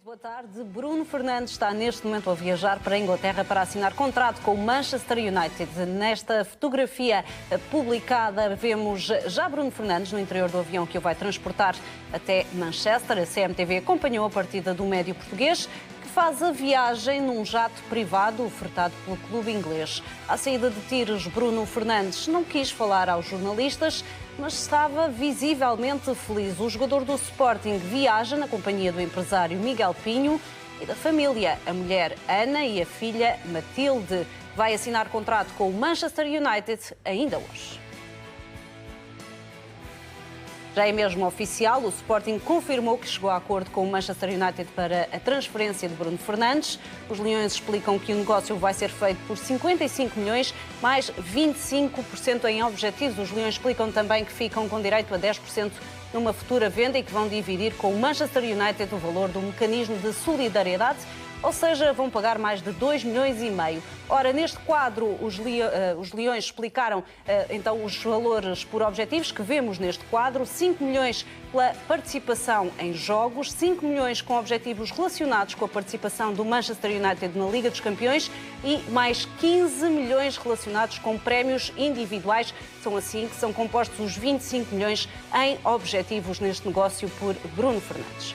muito boa tarde. Bruno Fernandes está neste momento a viajar para a Inglaterra para assinar contrato com o Manchester United. Nesta fotografia publicada vemos já Bruno Fernandes no interior do avião que o vai transportar até Manchester. A CMTV acompanhou a partida do médio português, que faz a viagem num jato privado ofertado pelo clube inglês. À saída de tiros, Bruno Fernandes não quis falar aos jornalistas, mas estava visivelmente feliz. O jogador do Sporting viaja na companhia do empresário Miguel Pinho e da família. A mulher Ana e a filha Matilde. Vai assinar contrato com o Manchester United ainda hoje. Já é mesmo oficial, o Sporting confirmou que chegou a acordo com o Manchester United para a transferência de Bruno Fernandes. Os Leões explicam que o negócio vai ser feito por 55 milhões, mais 25% em objetivos. Os Leões explicam também que ficam com direito a 10% numa futura venda e que vão dividir com o Manchester United o valor do mecanismo de solidariedade, ou seja, vão pagar mais de 2,5 milhões. Ora, neste quadro, os Leões explicaram então os valores por objetivos que vemos neste quadro: 5 milhões pela participação em jogos, 5 milhões com objetivos relacionados com a participação do Manchester United na Liga dos Campeões e mais 15 milhões relacionados com prémios individuais. São assim que são compostos os 25 milhões em objetivos neste negócio por Bruno Fernandes.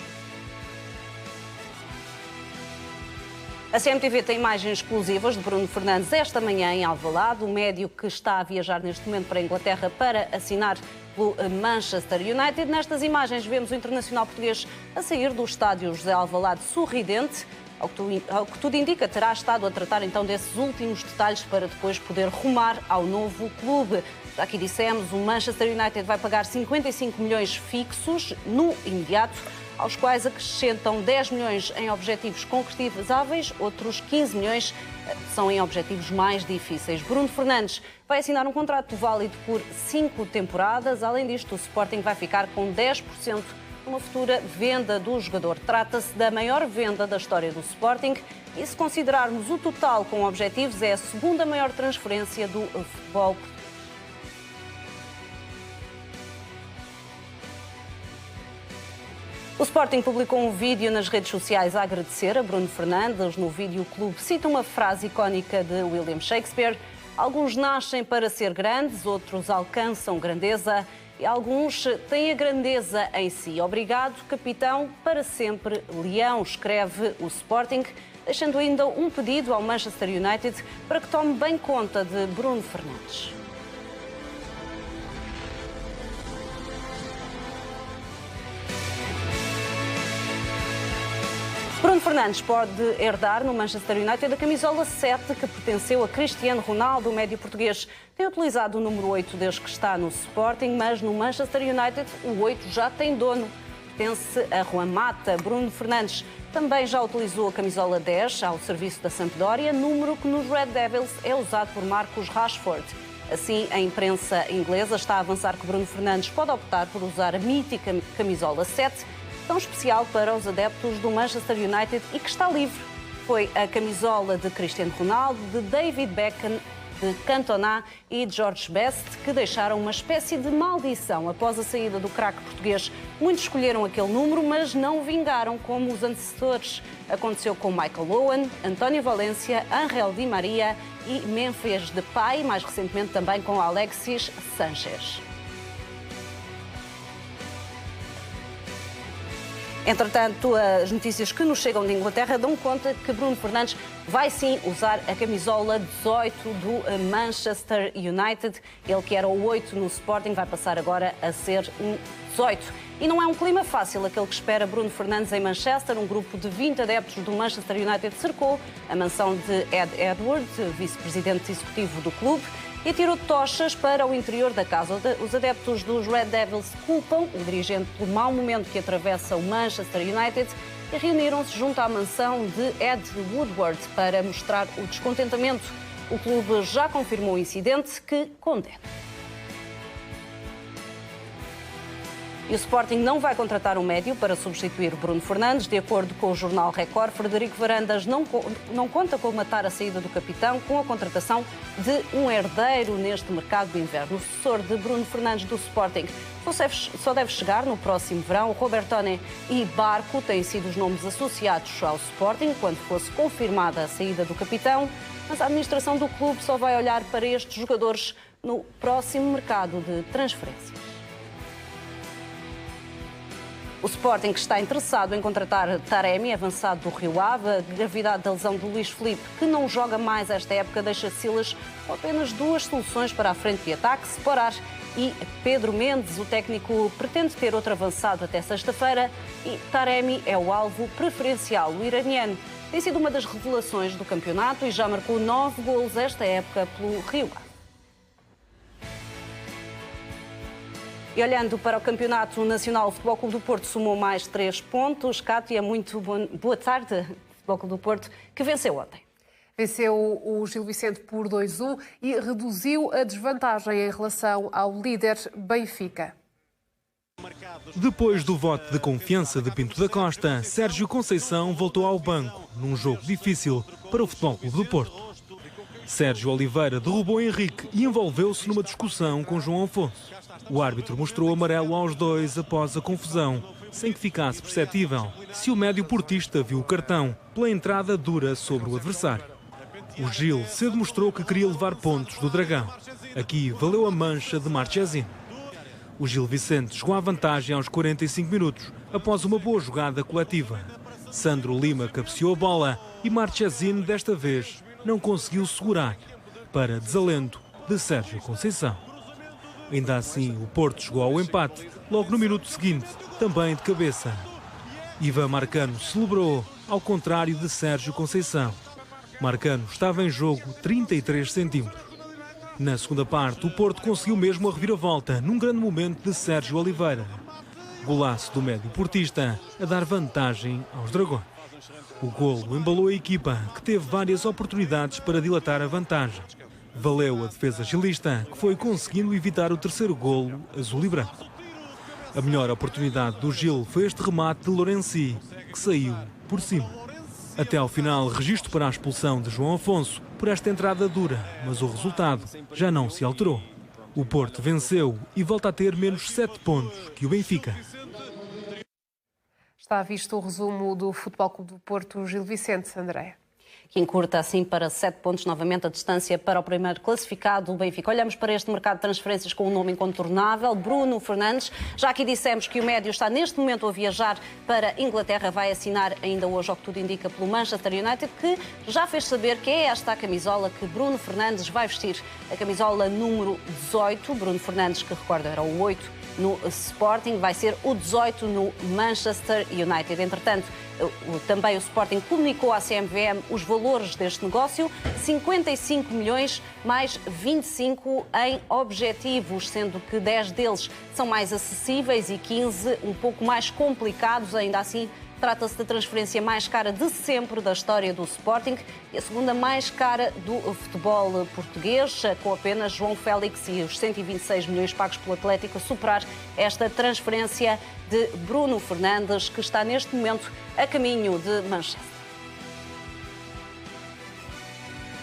A CMTV tem imagens exclusivas de Bruno Fernandes esta manhã em Alvalade, o médio que está a viajar neste momento para a Inglaterra para assinar pelo Manchester United. Nestas imagens vemos o internacional português a sair do estádio José Alvalade sorridente. Ao que tudo indica, terá estado a tratar então desses últimos detalhes para depois poder rumar ao novo clube. Já aqui dissemos, o Manchester United vai pagar 55 milhões fixos no imediato, aos quais acrescentam 10 milhões em objetivos concretizáveis, outros 15 milhões são em objetivos mais difíceis. Bruno Fernandes vai assinar um contrato válido por 5 temporadas. Além disto, o Sporting vai ficar com 10% numa futura venda do jogador. Trata-se da maior venda da história do Sporting e, se considerarmos o total com objetivos, é a segunda maior transferência do futebol português. O Sporting publicou um vídeo nas redes sociais a agradecer a Bruno Fernandes. No vídeo, o clube cita uma frase icónica de William Shakespeare: alguns nascem para ser grandes, outros alcançam grandeza e alguns têm a grandeza em si. Obrigado, capitão, para sempre leão, escreve o Sporting, deixando ainda um pedido ao Manchester United para que tome bem conta de Bruno Fernandes. Bruno Fernandes pode herdar no Manchester United a camisola 7 que pertenceu a Cristiano Ronaldo. O médio português tem utilizado o número 8 desde que está no Sporting, mas no Manchester United o 8 já tem dono, pertence a Juan Mata. Bruno Fernandes também já utilizou a camisola 10 ao serviço da Sampdoria, número que nos Red Devils é usado por Marcus Rashford. Assim, a imprensa inglesa está a avançar que Bruno Fernandes pode optar por usar a mítica camisola 7, tão especial para os adeptos do Manchester United e que está livre. Foi a camisola de Cristiano Ronaldo, de David Beckham, de Cantona e de George Best que deixaram uma espécie de maldição após a saída do craque português. Muitos escolheram aquele número, mas não vingaram como os antecessores. Aconteceu com Michael Owen, António Valência, Ángel Di Maria e Memphis Depay, mais recentemente também com Alexis Sanchez. Entretanto, as notícias que nos chegam de Inglaterra dão conta que Bruno Fernandes vai sim usar a camisola 18 do Manchester United. Ele que era o 8 no Sporting vai passar agora a ser um 18. E não é um clima fácil aquele que espera Bruno Fernandes em Manchester. Um grupo de 20 adeptos do Manchester United cercou a mansão de Ed Edward, vice-presidente executivo do clube, e atirou tochas para o interior da casa. Os adeptos dos Red Devils culpam o dirigente pelo mau momento que atravessa o Manchester United e reuniram-se junto à mansão de Ed Woodward para mostrar o descontentamento. O clube já confirmou o incidente, que condena. E o Sporting não vai contratar um médio para substituir Bruno Fernandes. De acordo com o jornal Record, Frederico Varandas não conta com matar a saída do capitão com a contratação de um herdeiro neste mercado de inverno. O sucessor de Bruno Fernandes do Sporting só deve chegar no próximo verão. Robertone e Barco têm sido os nomes associados ao Sporting quando fosse confirmada a saída do capitão, mas a administração do clube só vai olhar para estes jogadores no próximo mercado de transferências. O Sporting está interessado em contratar Taremi, avançado do Rio Ave. A gravidade da lesão de Luís Filipe, que não joga mais esta época, deixa Silas com apenas duas soluções para a frente de ataque: Sporar e Pedro Mendes. O técnico pretende ter outro avançado até sexta-feira e Taremi é o alvo preferencial. O iraniano tem sido uma das revelações do campeonato e já marcou 9 golos esta época pelo Rio Ave. E olhando para o Campeonato Nacional, o Futebol Clube do Porto somou mais 3 pontos. Cátia, muito boa tarde. Futebol Clube do Porto, que venceu ontem. Venceu o Gil Vicente por 2-1 e reduziu a desvantagem em relação ao líder Benfica. Depois do voto de confiança de Pinto da Costa, Sérgio Conceição voltou ao banco, num jogo difícil para o Futebol Clube do Porto. Sérgio Oliveira derrubou Henrique e envolveu-se numa discussão com João Afonso. O árbitro mostrou amarelo aos dois após a confusão, sem que ficasse perceptível se o médio portista viu o cartão pela entrada dura sobre o adversário. O Gil cedo mostrou que queria levar pontos do Dragão. Aqui valeu a mancha de Marchesín. O Gil Vicente chegou à vantagem aos 45 minutos, após uma boa jogada coletiva. Sandro Lima cabeceou a bola e Marchesín, desta vez, não conseguiu segurar, para desalento de Sérgio Conceição. Ainda assim, o Porto chegou ao empate, logo no minuto seguinte, também de cabeça. Ivan Marcano celebrou, ao contrário de Sérgio Conceição. Marcano estava em jogo 33 centímetros. Na segunda parte, o Porto conseguiu mesmo a reviravolta, num grande momento de Sérgio Oliveira. Golaço do médio portista, a dar vantagem aos Dragões. O golo embalou a equipa, que teve várias oportunidades para dilatar a vantagem. Valeu a defesa gilista, que foi conseguindo evitar o terceiro golo azul e branco. A melhor oportunidade do Gil foi este remate de Lourençi, que saiu por cima. Até ao final, registro para a expulsão de João Afonso por esta entrada dura, mas o resultado já não se alterou. O Porto venceu e volta a ter menos 7 pontos que o Benfica. Está visto o resumo do Futebol Clube do Porto, Gil Vicente, Andréa. Que encurta assim para 7 pontos novamente a distância para o primeiro classificado, o Benfica. Olhamos para este mercado de transferências com um nome incontornável, Bruno Fernandes. Já aqui dissemos que o médio está neste momento a viajar para a Inglaterra, vai assinar ainda hoje, ao que tudo indica, pelo Manchester United, que já fez saber que é esta a camisola que Bruno Fernandes vai vestir. A camisola número 18, Bruno Fernandes, que recorda era o 8 no Sporting, vai ser o 18 no Manchester United. Entretanto, também o Sporting comunicou à CMVM os valores deste negócio: 55 milhões mais 25 em objetivos, sendo que 10 deles são mais acessíveis e 15 um pouco mais complicados. Ainda assim, trata-se da transferência mais cara de sempre da história do Sporting e a segunda mais cara do futebol português, com apenas João Félix e os 126 milhões pagos pelo Atlético a superar esta transferência de Bruno Fernandes, que está neste momento a caminho de Manchester.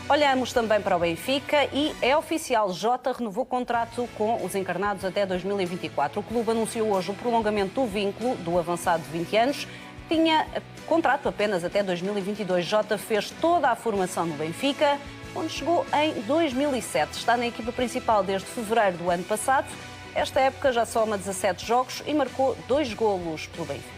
Olhamos também para o Benfica e é oficial, Jota renovou contrato com os encarnados até 2024. O clube anunciou hoje o prolongamento do vínculo do avançado de 20 anos. Tinha contrato apenas até 2022. Jota fez toda a formação no Benfica, onde chegou em 2007. Está na equipa principal desde fevereiro do ano passado. Esta época já soma 17 jogos e marcou 2 golos pelo Benfica.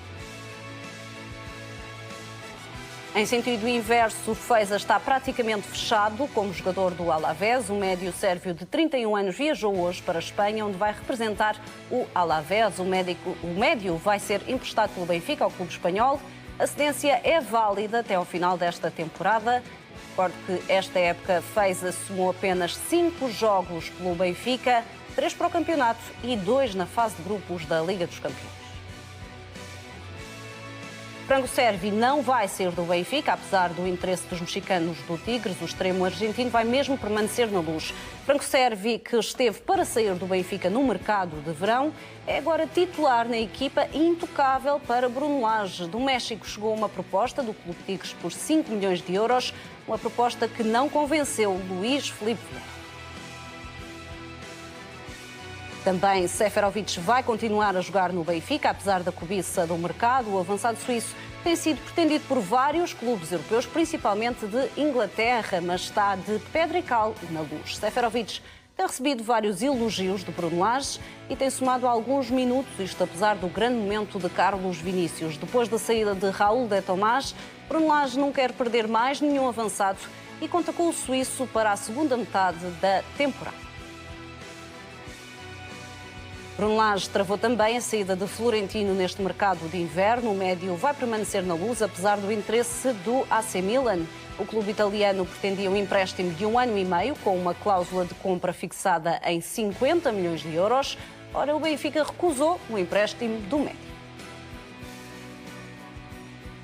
Em sentido inverso, o Feza está praticamente fechado como jogador do Alavés. O médio sérvio de 31 anos viajou hoje para a Espanha, onde vai representar o Alavés. O médio vai ser emprestado pelo Benfica ao clube espanhol. A cedência é válida até ao final desta temporada. Recordo que esta época Feza somou apenas 5 jogos pelo Benfica, 3 para o campeonato e 2 na fase de grupos da Liga dos Campeões. Franco Servi não vai ser do Benfica, apesar do interesse dos mexicanos do Tigres. O extremo argentino vai mesmo permanecer na Luz. Franco Servi, que esteve para sair do Benfica no mercado de verão, é agora titular na equipa e intocável para Bruno Lage. Do México chegou uma proposta do Clube Tigres por 5 milhões de euros, uma proposta que não convenceu Luís Filipe Vieira. Também Seferovic vai continuar a jogar no Benfica, apesar da cobiça do mercado. O avançado suíço tem sido pretendido por vários clubes europeus, principalmente de Inglaterra, mas está de pedra e cal na Luz. Seferovic tem recebido vários elogios de Bruno Lage e tem somado alguns minutos, isto apesar do grande momento de Carlos Vinícius. Depois da saída de Raúl de Tomás, Bruno Lage não quer perder mais nenhum avançado e conta com o suíço para a segunda metade da temporada. Bruno Lage travou também a saída de Florentino neste mercado de inverno. O médio vai permanecer na Luz, apesar do interesse do AC Milan. O clube italiano pretendia um empréstimo de 1 ano e meio, com uma cláusula de compra fixada em 50 milhões de euros. Ora, o Benfica recusou o empréstimo do médio.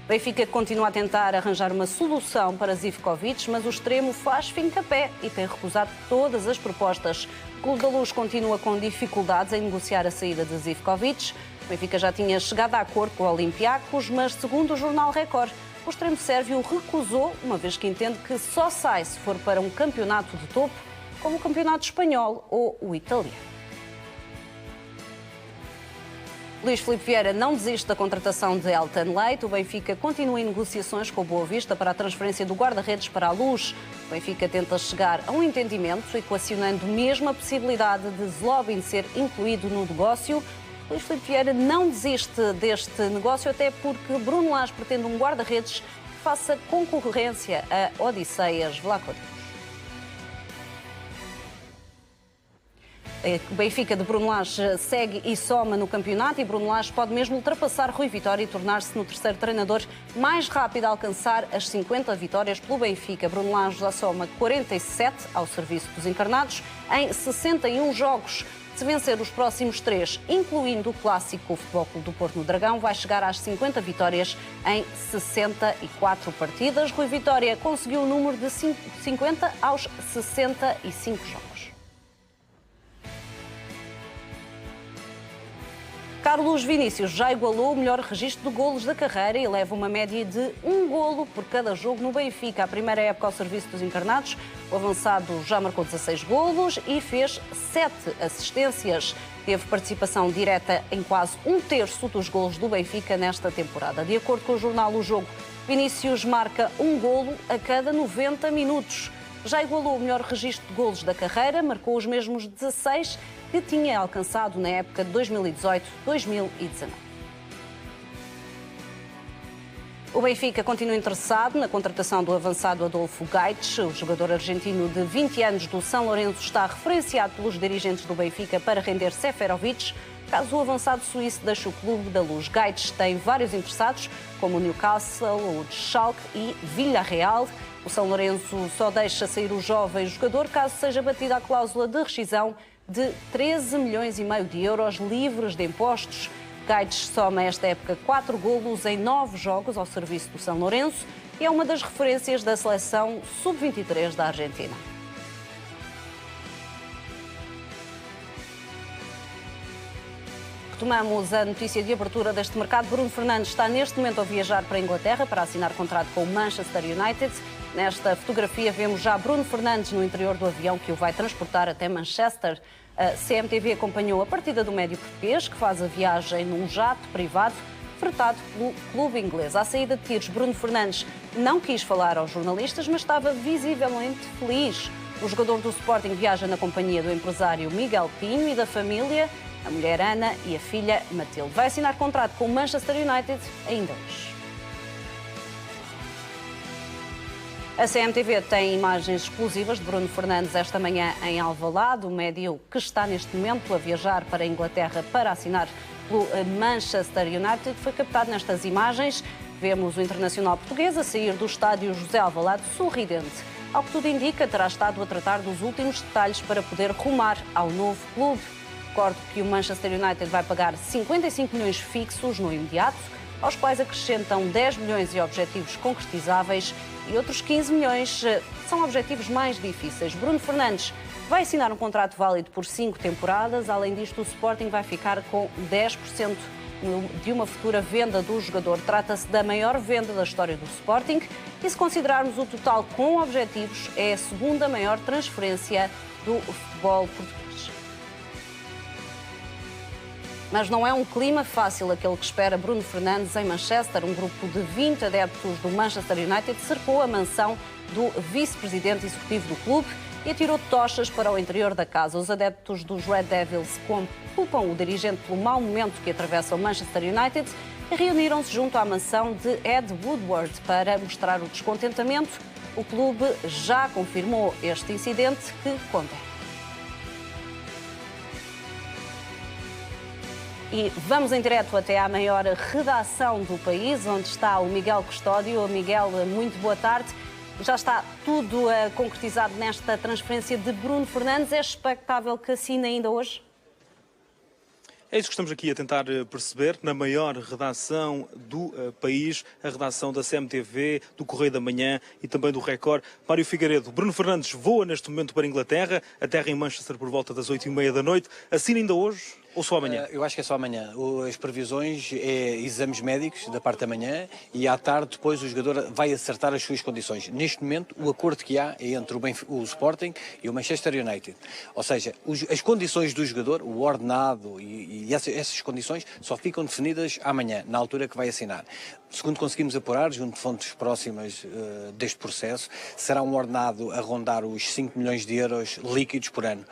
O Benfica continua a tentar arranjar uma solução para Zivkovic, mas o extremo faz fim-capé e tem recusado todas as propostas. O Clube da Luz continua com dificuldades em negociar a saída de Zivkovic. O Benfica já tinha chegado a acordo com o Olympiacos, mas segundo o jornal Record, o extremo sérvio recusou, uma vez que entende que só sai se for para um campeonato de topo, como o campeonato espanhol ou o italiano. Luís Filipe Vieira não desiste da contratação de Elton Leite. O Benfica continua em negociações com o Boa Vista para a transferência do guarda-redes para a Luz. O Benfica tenta chegar a um entendimento, equacionando mesmo a possibilidade de Zlobin ser incluído no negócio. Luís Filipe Vieira não desiste deste negócio, até porque Bruno Lage pretende um guarda-redes que faça concorrência a Odisseias Vlachodimos. O Benfica de Bruno Lage segue e soma no campeonato e Bruno Lage pode mesmo ultrapassar Rui Vitória e tornar-se no terceiro treinador mais rápido a alcançar as 50 vitórias pelo Benfica. Bruno Lage já soma 47 ao serviço dos encarnados em 61 jogos. Se vencer os próximos 3, incluindo o clássico Futebol Clube do Porto no Dragão, vai chegar às 50 vitórias em 64 partidas. Rui Vitória conseguiu o número de 50 aos 65 jogos. Carlos Vinícius já igualou o melhor registro de golos da carreira e leva uma média de 1 golo por cada jogo no Benfica. A primeira época ao serviço dos encarnados, o avançado já marcou 16 golos e fez 7 assistências. Teve participação direta em quase 1/3 dos golos do Benfica nesta temporada. De acordo com o jornal O Jogo, Vinícius marca 1 golo a cada 90 minutos. Já igualou o melhor registro de golos da carreira, marcou os mesmos 16 que tinha alcançado na época de 2018-2019. O Benfica continua interessado na contratação do avançado Adolfo Gaich. O jogador argentino de 20 anos do São Lourenço está referenciado pelos dirigentes do Benfica para render Seferovic, caso o avançado suíço deixe o Clube da Luz. Gaich tem vários interessados, como o Newcastle, o Schalke e Villarreal. O São Lourenço só deixa sair o jovem jogador caso seja batida a cláusula de rescisão de 13 milhões e meio de euros livres de impostos. Gaich soma esta época 4 golos em 9 jogos ao serviço do São Lourenço e é uma das referências da seleção sub-23 da Argentina. Retomamos a notícia de abertura deste mercado. Bruno Fernandes está neste momento a viajar para a Inglaterra para assinar contrato com o Manchester United. Nesta fotografia vemos já Bruno Fernandes no interior do avião que o vai transportar até Manchester. A CMTV acompanhou a partida do médio português, que faz a viagem num jato privado fretado pelo clube inglês. À saída de tiros, Bruno Fernandes não quis falar aos jornalistas, mas estava visivelmente feliz. O jogador do Sporting viaja na companhia do empresário Miguel Pinho e da família, a mulher Ana e a filha Matilde. Vai assinar contrato com o Manchester United ainda hoje. A CMTV tem imagens exclusivas de Bruno Fernandes esta manhã em Alvalade. O médio que está neste momento a viajar para a Inglaterra para assinar pelo Manchester United foi captado nestas imagens. Vemos o internacional português a sair do estádio José Alvalade sorridente. Ao que tudo indica, terá estado a tratar dos últimos detalhes para poder rumar ao novo clube. Recordo que o Manchester United vai pagar 55 milhões fixos no imediato, aos quais acrescentam 10 milhões e objetivos concretizáveis e outros 15 milhões são objetivos mais difíceis. Bruno Fernandes vai assinar um contrato válido por 5 temporadas. Além disto, o Sporting vai ficar com 10% de uma futura venda do jogador. Trata-se da maior venda da história do Sporting e, se considerarmos o total com objetivos, é a segunda maior transferência do futebol português. Mas não é um clima fácil aquele que espera Bruno Fernandes em Manchester. Um grupo de 20 adeptos do Manchester United cercou a mansão do vice-presidente executivo do clube e atirou tochas para o interior da casa. Os adeptos dos Red Devils culpam o dirigente pelo mau momento que atravessa o Manchester United e reuniram-se junto à mansão de Ed Woodward para mostrar o descontentamento. O clube já confirmou este incidente que condena. E vamos em direto até à maior redação do país, onde está o Miguel Custódio. Miguel, muito boa tarde. Já está tudo concretizado nesta transferência de Bruno Fernandes. É expectável que assine ainda hoje? É isso que estamos aqui a tentar perceber na maior redação do país, a redação da CMTV, do Correio da Manhã e também do Record. Mário Figueiredo, Bruno Fernandes voa neste momento para a Inglaterra, aterra em Manchester por volta das 8h30 da noite. Assina ainda hoje ou só amanhã? Eu acho que é só amanhã. As previsões é exames médicos da parte da manhã e à tarde depois o jogador vai acertar as suas condições. Neste momento o acordo que há é entre o Sporting e o Manchester United. Ou seja, as condições do jogador, o ordenado e essas condições só ficam definidas amanhã, na altura que vai assinar. Segundo conseguimos apurar, junto de fontes próximas deste processo, será um ordenado a rondar os 5 milhões de euros líquidos por ano.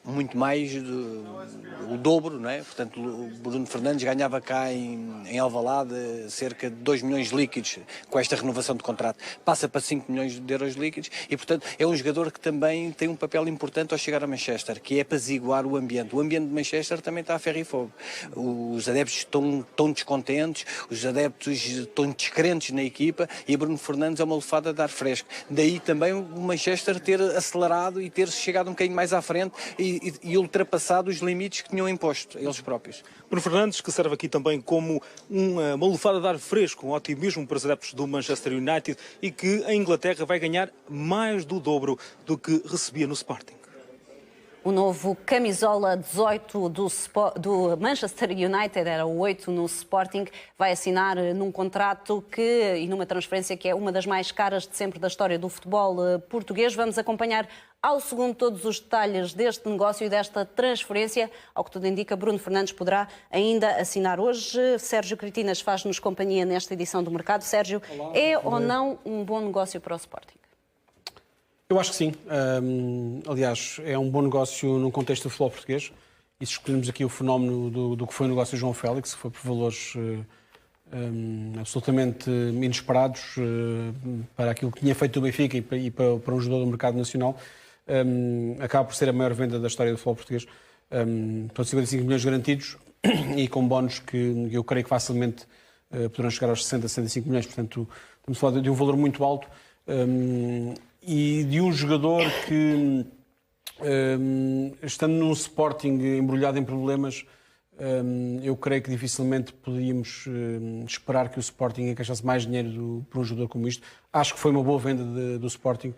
Muito mais o dobro, não é? Portanto, o Bruno Fernandes ganhava cá em Alvalade cerca de 2 milhões líquidos com esta renovação de contrato. Passa para 5 milhões de euros líquidos e, portanto, é um jogador que também tem um papel importante ao chegar a Manchester, que é apaziguar o ambiente. O ambiente de Manchester também está a ferro e fogo. Os adeptos estão descontentes, os adeptos estão descrentes na equipa e Bruno Fernandes é uma lufada de ar fresco. Daí também o Manchester ter acelerado e ter chegado um bocadinho mais à frente e ultrapassado os limites que tinham imposto eles próprios. Bruno Fernandes, que serve aqui também como uma lufada de ar fresco, um otimismo para os adeptos do Manchester United e que a Inglaterra vai ganhar mais do dobro do que recebia no Sporting. O novo camisola 18 do Manchester United, era o 8 no Sporting, vai assinar num contrato e numa transferência que é uma das mais caras de sempre da história do futebol português. Vamos acompanhar ao segundo todos os detalhes deste negócio e desta transferência. Ao que tudo indica, Bruno Fernandes poderá ainda assinar hoje. Sérgio Cretinas faz-nos companhia nesta edição do Mercado. Sérgio, olá, é ou não um bom negócio para o Sporting? Eu acho que sim. Aliás, é um bom negócio num contexto do futebol português. E se escolhermos aqui o fenómeno do que foi o negócio de João Félix, que foi por valores absolutamente inesperados para aquilo que tinha feito o Benfica e para um jogador do mercado nacional, acaba por ser a maior venda da história do futebol português. Por 55 milhões garantidos e com bónus que eu creio que facilmente poderão chegar aos 60, 65 milhões. Portanto, estamos a falar de um valor muito alto. E de um jogador que, estando num Sporting embrulhado em problemas, eu creio que dificilmente poderíamos esperar que o Sporting encaixasse mais dinheiro por um jogador como isto. Acho que foi uma boa venda do Sporting,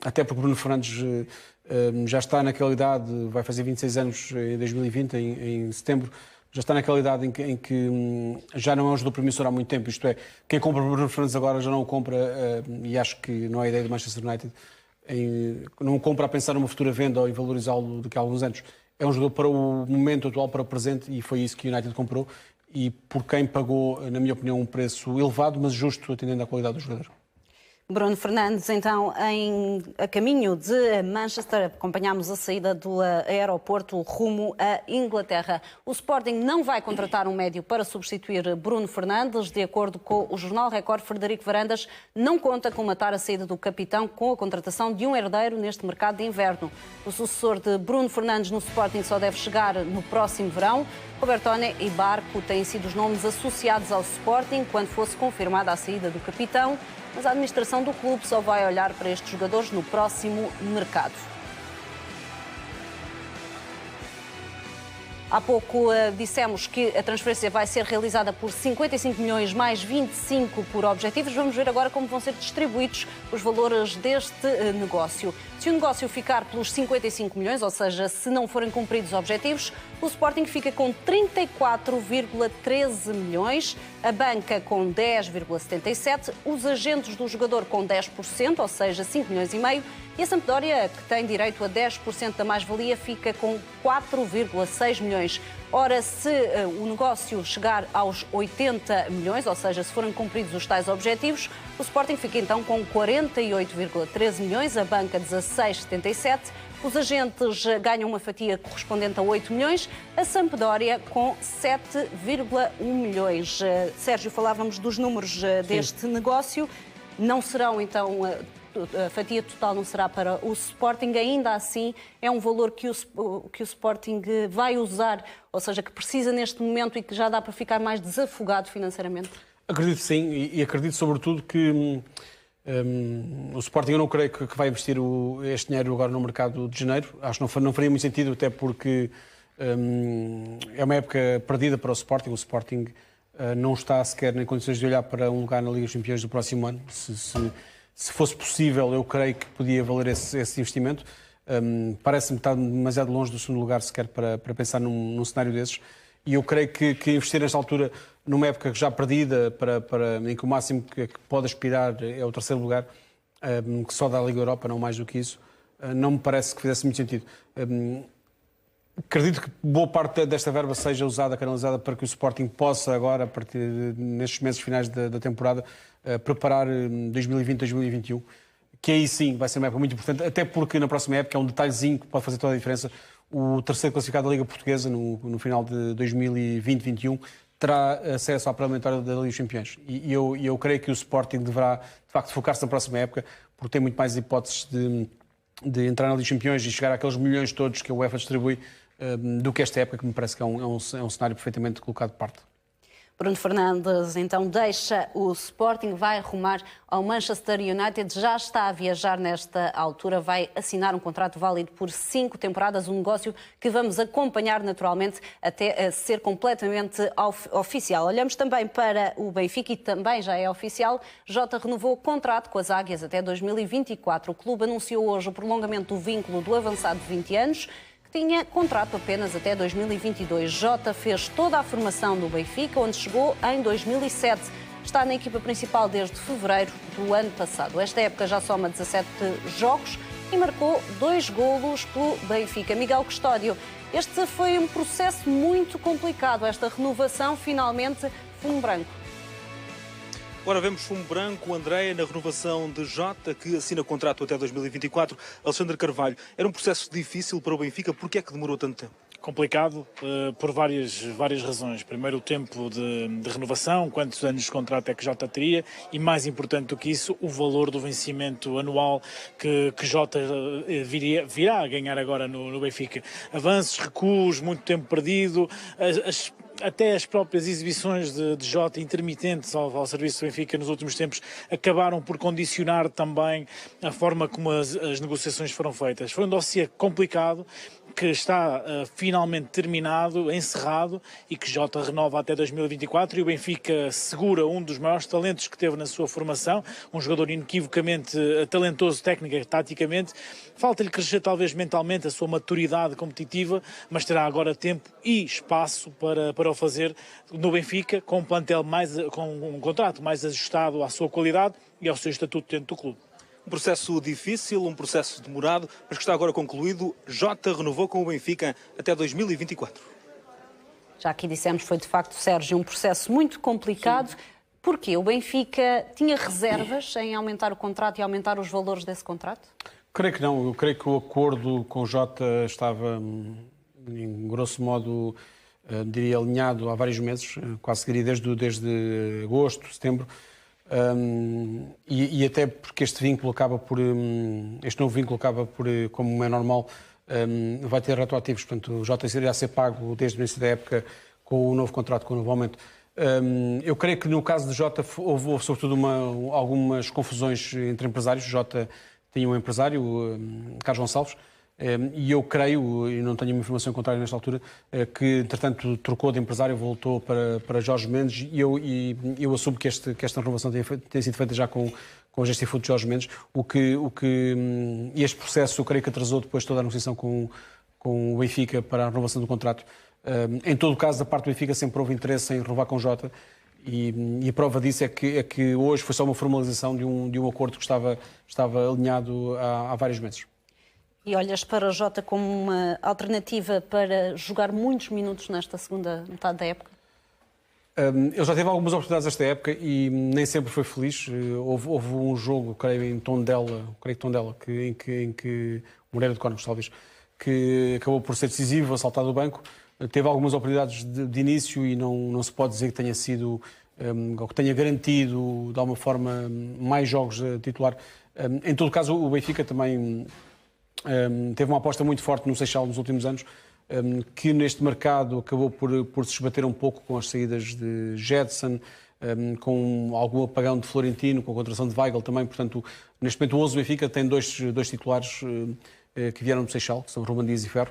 até porque Bruno Fernandes já está naquela idade, vai fazer 26 anos em 2020, em setembro. Já está naquela idade em que já não é um jogador promissor há muito tempo. Isto é, quem compra Bruno Fernandes agora já não o compra, e acho que não é a ideia do Manchester United, não o compra a pensar numa futura venda ou em valorizá-lo daqui a alguns anos. É um jogador para o momento atual, para o presente, e foi isso que o United comprou. E por quem pagou, na minha opinião, um preço elevado, mas justo, atendendo à qualidade do jogador. Bruno Fernandes, então, a caminho de Manchester, acompanhámos a saída do aeroporto rumo à Inglaterra. O Sporting não vai contratar um médio para substituir Bruno Fernandes. De acordo com o Jornal Record, Frederico Varandas não conta com matar a saída do capitão com a contratação de um herdeiro neste mercado de inverno. O sucessor de Bruno Fernandes no Sporting só deve chegar no próximo verão. Robertone e Barco têm sido os nomes associados ao Sporting quando fosse confirmada a saída do capitão, mas a administração do clube só vai olhar para estes jogadores no próximo mercado. Há pouco dissemos que a transferência vai ser realizada por 55 milhões mais 25 por objetivos. Vamos ver agora como vão ser distribuídos os valores deste negócio. Se o negócio ficar pelos 55 milhões, ou seja, se não forem cumpridos os objetivos, O Sporting fica com 34,13 milhões, a banca com 10,77, os agentes do jogador com 10%, ou seja, 5 milhões e meio, e a Sampdoria, que tem direito a 10% da mais-valia, fica com 4,6 milhões. Ora, se o negócio chegar aos 80 milhões, ou seja, se forem cumpridos os tais objetivos, o Sporting fica então com 48,13 milhões, a banca 16,77, os agentes ganham uma fatia correspondente a 8 milhões, a Sampdoria com 7,1 milhões. Sérgio, falávamos dos números deste negócio, não serão então... A fatia total não será para o Sporting, ainda assim é um valor que o Sporting vai usar, ou seja, que precisa neste momento e que já dá para ficar mais desafogado financeiramente? Acredito que sim, e acredito sobretudo que o Sporting, eu não creio que vai investir este dinheiro agora no mercado de janeiro. Acho que não faria muito sentido, até porque é uma época perdida para o Sporting. O Sporting não está sequer em condições de olhar para um lugar na Liga dos Campeões do próximo ano. Se fosse possível, eu creio que podia valer esse investimento. Parece-me estar demasiado longe do segundo lugar sequer para pensar num cenário desses. E eu creio que investir nesta altura, numa época já perdida, em que o máximo que pode aspirar é o terceiro lugar, que só dá a Liga Europa, não mais do que isso, não me parece que fizesse muito sentido. Acredito que boa parte desta verba seja usada, canalizada, para que o Sporting possa agora, a partir nestes meses finais da temporada, preparar 2020-2021, que aí sim vai ser uma época muito importante, até porque na próxima época é um detalhezinho que pode fazer toda a diferença. O terceiro classificado da Liga Portuguesa, no final de 2020-2021, terá acesso à parlamentar da Liga dos Campeões. E eu creio que o Sporting deverá, de facto, focar-se na próxima época, porque tem muito mais hipóteses de entrar na Liga dos Campeões e chegar àqueles milhões todos que a UEFA distribui, do que esta época, que me parece que é um cenário perfeitamente colocado de parte. Bruno Fernandes então deixa o Sporting, vai arrumar ao Manchester United, já está a viajar nesta altura, vai assinar um contrato válido por 5 temporadas, um negócio que vamos acompanhar naturalmente até ser completamente oficial. Olhamos também para o Benfica e também já é oficial, Jota renovou o contrato com as Águias até 2024. O clube anunciou hoje o prolongamento do vínculo do avançado de 20 anos, tinha contrato apenas até 2022. Jota fez toda a formação do Benfica, onde chegou em 2007. Está na equipa principal desde fevereiro do ano passado. Esta época já soma 17 jogos e marcou 2 golos pelo Benfica. Miguel Custódio, este foi um processo muito complicado, esta renovação, finalmente, fumo branco. Agora vemos fumo branco, Andréia, na renovação de Jota, que assina contrato até 2024. Alexandre Carvalho, era um processo difícil para o Benfica, porquê é que demorou tanto tempo? Complicado por várias razões. Primeiro, o tempo de renovação, quantos anos de contrato é que Jota teria, e mais importante do que isso, o valor do vencimento anual que Jota virá a ganhar agora no Benfica. Avanços, recuos, muito tempo perdido, até as próprias exibições de Jota intermitentes ao serviço do Benfica nos últimos tempos acabaram por condicionar também a forma como as negociações foram feitas. Foi um dossiê complicado, que está finalmente terminado, encerrado, e que Jota renova até 2024, e o Benfica segura um dos maiores talentos que teve na sua formação, um jogador inequivocamente talentoso técnica e taticamente. Falta-lhe crescer talvez mentalmente, a sua maturidade competitiva, mas terá agora tempo e espaço para o fazer no Benfica, com um plantel com um contrato mais ajustado à sua qualidade e ao seu estatuto dentro do clube. Um processo difícil, um processo demorado, mas que está agora concluído. Jota renovou com o Benfica até 2024. Já aqui dissemos, foi de facto, Sérgio, um processo muito complicado. Sim. Porquê? O Benfica tinha reservas em aumentar o contrato e aumentar os valores desse contrato? Creio que não. Eu creio que o acordo com o Jota estava, em grosso modo, diria, alinhado há vários meses, quase diria desde agosto, setembro. E até porque este novo vínculo acaba por, como é normal, vai ter retroativos. Portanto, o Jota irá ser pago desde o início da época com o novo contrato, com o novo aumento. Eu creio que no caso de Jota houve sobretudo algumas confusões entre empresários. O Jota tinha um empresário, Carlos Gonçalves, e eu creio, e não tenho uma informação contrária nesta altura, que, entretanto, trocou de empresário, voltou para Jorge Mendes, e eu assumo que esta renovação tenha sido feita já com a gestão de Jorge Mendes, e este processo, eu creio que atrasou depois toda a negociação com o Benfica para a renovação do contrato. Em todo o caso, da parte do Benfica sempre houve interesse em renovar com Jota e a prova disso é que hoje foi só uma formalização de um acordo que estava alinhado há vários meses. E olhas para Jota como uma alternativa para jogar muitos minutos nesta segunda metade da época? Ele já teve algumas oportunidades esta época e nem sempre foi feliz. Houve um jogo, creio, em Tondela, em que Moreira de Cónegos, talvez, que acabou por ser decisivo, a saltar do banco. Teve algumas oportunidades de início e não se pode dizer que tenha sido, ou que tenha garantido, de alguma forma, mais jogos a titular. Em todo caso, o Benfica também teve uma aposta muito forte no Seixal nos últimos anos, que neste mercado acabou por se esbater um pouco com as saídas de Gedson, com algum apagão de Florentino, com a contratação de Weigl também. Portanto, neste momento o 11 do Benfica tem dois titulares que vieram do Seixal, que são Ruben Dias e Ferro.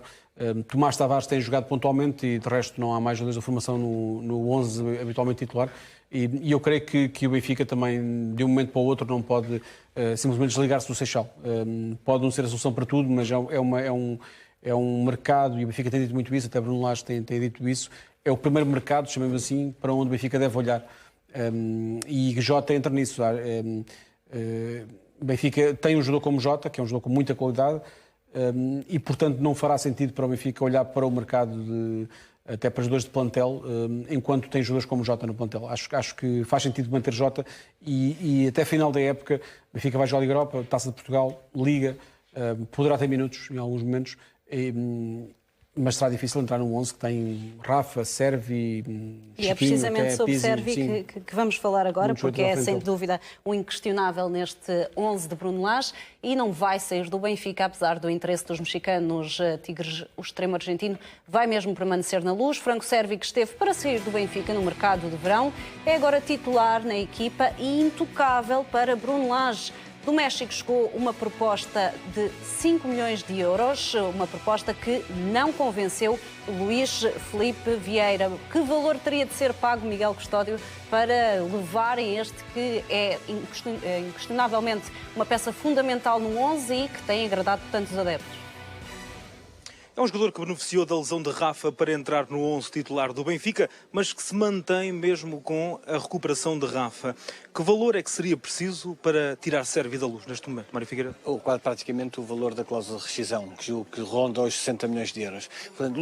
Tomás Tavares tem jogado pontualmente e de resto não há mais jogadores da formação no 11 habitualmente titular. E eu creio que o Benfica também, de um momento para o outro, não pode simplesmente desligar-se do Seixal. Pode não ser a solução para tudo, mas é um mercado, e o Benfica tem dito muito isso, até Bruno Lage tem dito isso, é o primeiro mercado, chamemos assim, para onde o Benfica deve olhar. E Jota entra nisso. O Benfica tem um jogador como Jota, que é um jogador com muita qualidade, e portanto não fará sentido para o Benfica olhar para o mercado até para os jogadores de plantel, enquanto tem jogadores como Jota no plantel. Acho que faz sentido manter Jota e até final da época o Benfica vai jogar a Liga Europa, Taça de Portugal, Liga, poderá ter minutos em alguns momentos, mas será difícil entrar num 11 que tem Rafa, Servi, e é precisamente sobre Servi que vamos falar agora, porque é sem dúvida um inquestionável neste 11 de Bruno Lage e não vai sair do Benfica, apesar do interesse dos mexicanos Tigres. O extremo argentino vai mesmo permanecer na Luz. Franco Servi, que esteve para sair do Benfica no mercado de verão, é agora titular na equipa e intocável para Bruno Lage. Do México chegou uma proposta de 5 milhões de euros, uma proposta que não convenceu o Luís Filipe Vieira. Que valor teria de ser pago, Miguel Custódio, para levarem este que é inquestionavelmente uma peça fundamental no 11 e que tem agradado tantos adeptos? É um jogador que beneficiou da lesão de Rafa para entrar no 11 titular do Benfica, mas que se mantém mesmo com a recuperação de Rafa. Que valor é que seria preciso para tirar Servi da Luz neste momento, Mário Figueiredo? Praticamente o valor da cláusula de rescisão, que ronda aos 60 milhões de euros. Portanto,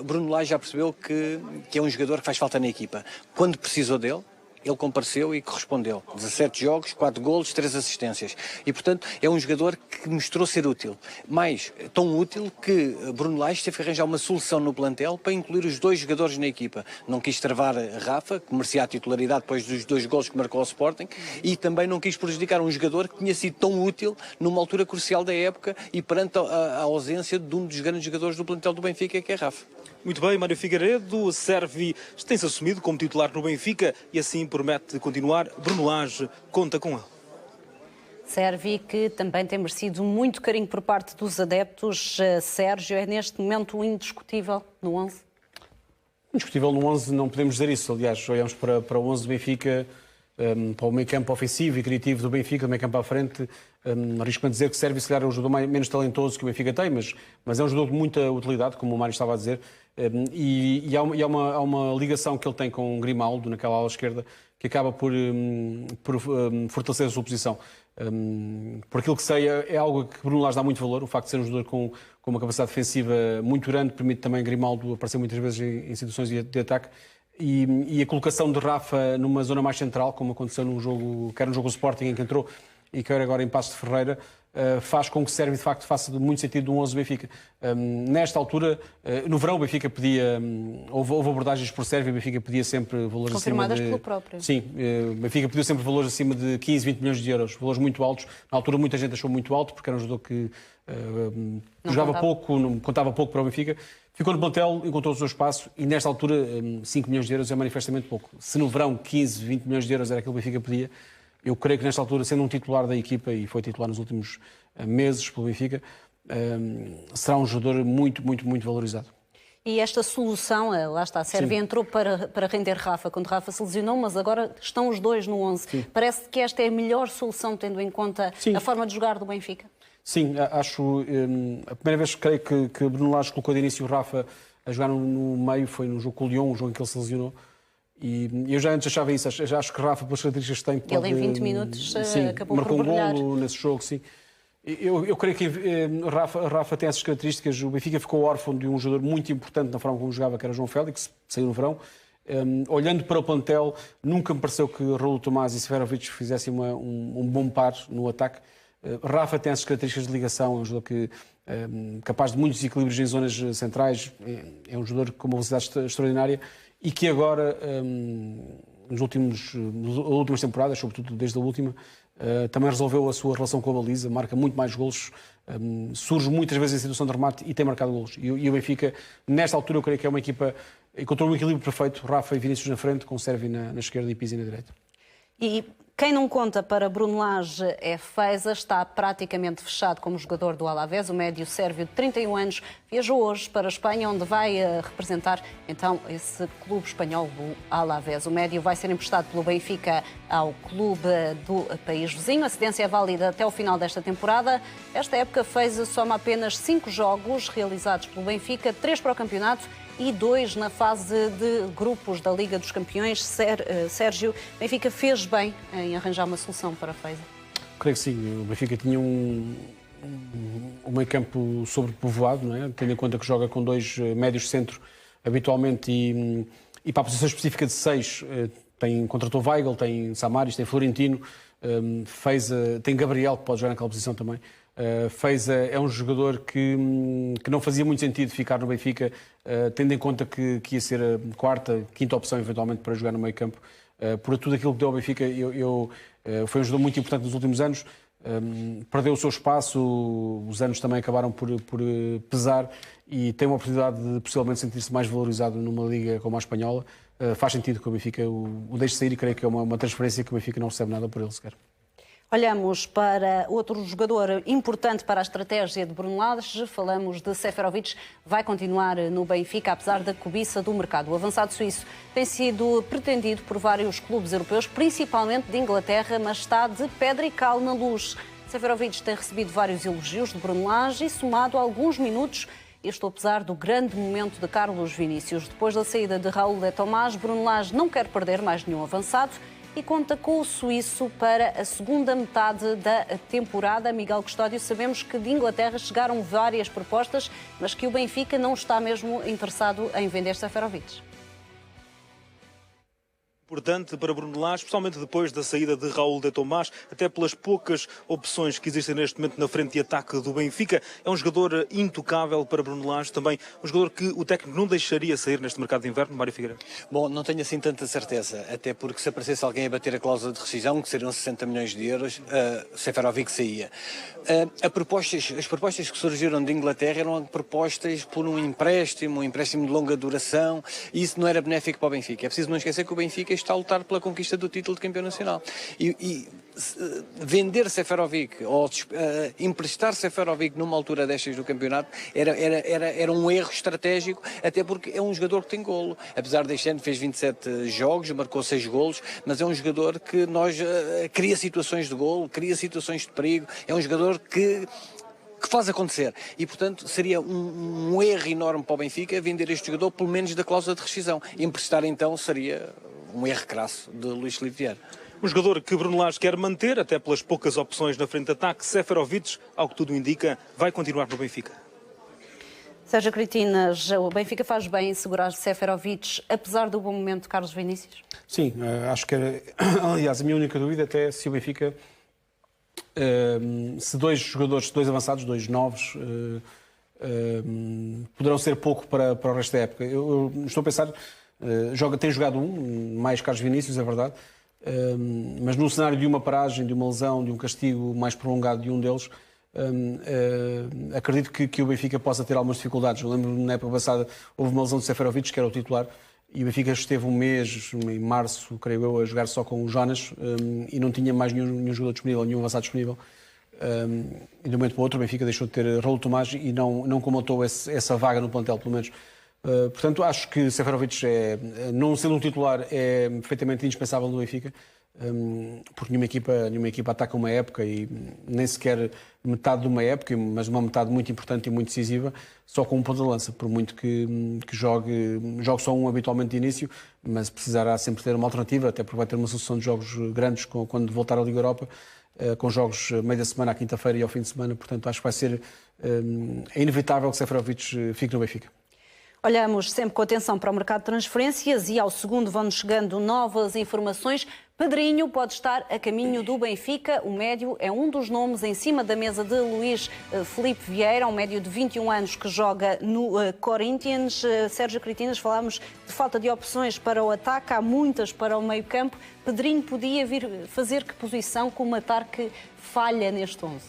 Bruno Lage já percebeu que é um jogador que faz falta na equipa. Quando precisou dele, ele compareceu e correspondeu. 17 jogos, 4 golos, 3 assistências. E, portanto, é um jogador que mostrou ser útil. Mais, tão útil que Bruno Lage teve que arranjar uma solução no plantel para incluir os dois jogadores na equipa. Não quis travar Rafa, que merecia a titularidade depois dos 2 golos que marcou ao Sporting, e também não quis prejudicar um jogador que tinha sido tão útil numa altura crucial da época e perante a ausência de um dos grandes jogadores do plantel do Benfica, que é Rafa. Muito bem, Mário Figueiredo. Servi tem-se assumido como titular no Benfica e assim promete continuar. Bruno Lage conta com ele. Servi, que também tem merecido muito carinho por parte dos adeptos. Sérgio, é neste momento indiscutível no 11? Indiscutível no 11, não podemos dizer isso. Aliás, olhamos para o 11 do Benfica, para o meio campo ofensivo e criativo do Benfica, do meio campo à frente. Arrisco-me a dizer que Servi, se calhar, é um jogador menos talentoso que o Benfica tem, mas é um jogador de muita utilidade, como o Mário estava a dizer. E há uma ligação que ele tem com o Grimaldo, naquela ala esquerda, que acaba por fortalecer a sua posição. Por aquilo que sei, é algo que Bruno Lage dá muito valor. O facto de ser um jogador com uma capacidade defensiva muito grande permite também Grimaldo aparecer muitas vezes em situações de ataque. E a colocação de Rafa numa zona mais central, como aconteceu num jogo, quer no jogo do Sporting em que entrou e quer agora em Passos de Ferreira, faz com que Servi de facto faça muito sentido no 11 do Benfica. Nesta altura, no verão o Benfica pedia, houve abordagens por Servi, o Benfica pedia sempre valores confirmadas acima de... pelo próprio. Sim, o Benfica pediu sempre valores acima de 15, 20 milhões de euros, valores muito altos. Na altura muita gente achou muito alto, porque era um jogador que jogava pouco, contava pouco para o Benfica. Ficou no plantel, encontrou o seu espaço e nesta altura 5 milhões de euros é manifestamente pouco. Se no verão 15, 20 milhões de euros era aquilo que o Benfica pedia, eu creio que nesta altura, sendo um titular da equipa, e foi titular nos últimos meses pelo Benfica, será um jogador muito, muito, muito valorizado. E esta solução, lá está, a Servi entrou para render Rafa, quando Rafa se lesionou, mas agora estão os dois no 11. Sim. Parece que esta é a melhor solução, tendo em conta a forma de jogar do Benfica? Sim, acho, a primeira vez que creio que Bruno Lage colocou de início o Rafa a jogar no meio, foi no jogo com o Lyon, um jogo em que ele se lesionou. E eu já antes achava isso, já acho que Rafa, pelas características que tem... Ele em 20 minutos acabou marcou por brilhar. um golo nesse jogo, sim. Eu creio que Rafa tem essas características. O Benfica ficou órfão de um jogador muito importante na forma como jogava, que era João Félix, saiu no verão. Olhando para o plantel, nunca me pareceu que Raul Tomás e Seferovic fizessem um bom par no ataque. Rafa tem essas características de ligação, é um jogador que capaz de muitos equilíbrios em zonas centrais, é um jogador com uma velocidade extraordinária e que agora, nas últimas temporadas, sobretudo desde a última, também resolveu a sua relação com a baliza, marca muito mais golos, surge muitas vezes em situação de remate e tem marcado golos. E o Benfica, nesta altura, eu creio que é uma equipa, encontrou um equilíbrio perfeito, Rafa e Vinícius na frente, com Sérvio na esquerda e Pizzi na direita. E quem não conta para Bruno Lage é Feiza, está praticamente fechado como jogador do Alavés. O médio sérvio de 31 anos viajou hoje para a Espanha, onde vai representar então esse clube espanhol do Alavés. O médio vai ser emprestado pelo Benfica ao clube do país vizinho. A cedência é válida até o final desta temporada. Esta época, Feiza soma apenas 5 jogos realizados pelo Benfica, 3 para o campeonato e 2 na fase de grupos da Liga dos Campeões. Sérgio, o Benfica fez bem em arranjar uma solução para Feiza? Creio que sim. O Benfica tinha um meio-campo sobrepovoado, não é? Tendo em conta que joga com 2 médios de centro habitualmente e para a posição específica de 6 contratou Weigl, tem Samaris, tem Florentino, Feiza, tem Gabriel, que pode jogar naquela posição também. Feiza é um jogador que não fazia muito sentido ficar no Benfica, tendo em conta que ia ser a quarta, quinta opção eventualmente para jogar no meio campo. Por tudo aquilo que deu ao Benfica, foi um jogador muito importante nos últimos anos, perdeu o seu espaço, os anos também acabaram por pesar e tem uma oportunidade de possivelmente sentir-se mais valorizado numa liga como a espanhola. Faz sentido que o Benfica o deixe sair e creio que é uma transferência que o Benfica não recebe nada por ele sequer. Olhamos para outro jogador importante para a estratégia de Bruno Lage. Falamos de Seferovic, vai continuar no Benfica, apesar da cobiça do mercado. O avançado suíço tem sido pretendido por vários clubes europeus, principalmente de Inglaterra, mas está de pedra e cal na luz. Seferovic tem recebido vários elogios de Bruno Lage e somado alguns minutos, isto apesar do grande momento de Carlos Vinícius. Depois da saída de Raul de Tomás, Bruno Lage não quer perder mais nenhum avançado e conta com o suíço para a segunda metade da temporada. Miguel Custódio, sabemos que de Inglaterra chegaram várias propostas, mas que o Benfica não está mesmo interessado em vender Seferovic. Importante para Bruno Lage, especialmente depois da saída de Raul de Tomás, até pelas poucas opções que existem neste momento na frente de ataque do Benfica. É um jogador intocável para Bruno Lage, também um jogador que o técnico não deixaria sair neste mercado de inverno, Mário Figueiredo. Bom, não tenho assim tanta certeza, até porque se aparecesse alguém a bater a cláusula de rescisão, que seriam 60 milhões de euros, Seferovic saía. As propostas que surgiram de Inglaterra eram propostas por um empréstimo de longa duração, e isso não era benéfico para o Benfica. É preciso não esquecer que o Benfica está a lutar pela conquista do título de campeão nacional. Vender Seferovic ou emprestar Seferovic numa altura destas do campeonato era um erro estratégico, até porque é um jogador que tem golo. Apesar deste ano fez 27 jogos, marcou 6 golos, mas é um jogador que cria situações de golo, cria situações de perigo, é um jogador que faz acontecer. E, portanto, seria um erro enorme para o Benfica vender este jogador, pelo menos da cláusula de rescisão. Emprestar, então, seria um erro crasso de Luís Filipe Vieira. Um jogador que Bruno Lage quer manter, até pelas poucas opções na frente de ataque, Seferovic, ao que tudo indica, vai continuar no Benfica. Sérgio Critinas, o Benfica faz bem em segurar Seferovic, apesar do bom momento de Carlos Vinícius? Sim, acho que era... Aliás, a minha única dúvida até é se o Benfica... se 2 jogadores, 2 avançados, 2 novos, poderão ser pouco para o resto da época. Eu estou a pensar, tem jogado mais Carlos Vinícius, é verdade, mas no cenário de uma paragem, de uma lesão, de um castigo mais prolongado de um deles, acredito que o Benfica possa ter algumas dificuldades. Eu lembro na época passada houve uma lesão de Seferovic, que era o titular, e o Benfica esteve um mês, em março, creio eu, a jogar só com o Jonas e não tinha mais nenhum jogador disponível, nenhum avançado disponível. E de um momento para o outro o Benfica deixou de ter Raul Tomás e não comatou essa vaga no plantel, pelo menos. Portanto, acho que Seferovic, não sendo um titular, é perfeitamente indispensável no Benfica. porque nenhuma equipa ataca uma época e nem sequer metade de uma época, mas uma metade muito importante e muito decisiva, só com um ponto de lança, por muito que jogue só um habitualmente de início, mas precisará sempre ter uma alternativa, até porque vai ter uma sucessão de jogos grandes quando voltar à Liga Europa, com jogos meio da semana, à quinta-feira e ao fim de semana, portanto acho que vai ser inevitável que Seferovic fique no Benfica. Olhamos sempre com atenção para o mercado de transferências e ao segundo vão-nos chegando novas informações. Pedrinho pode estar a caminho do Benfica. O médio é um dos nomes em cima da mesa de Luís Filipe Vieira, um médio de 21 anos que joga no Corinthians. Sérgio Cretinas, falámos de falta de opções para o ataque, há muitas para o meio-campo. Pedrinho podia vir fazer que posição, colmatar que falha neste 11?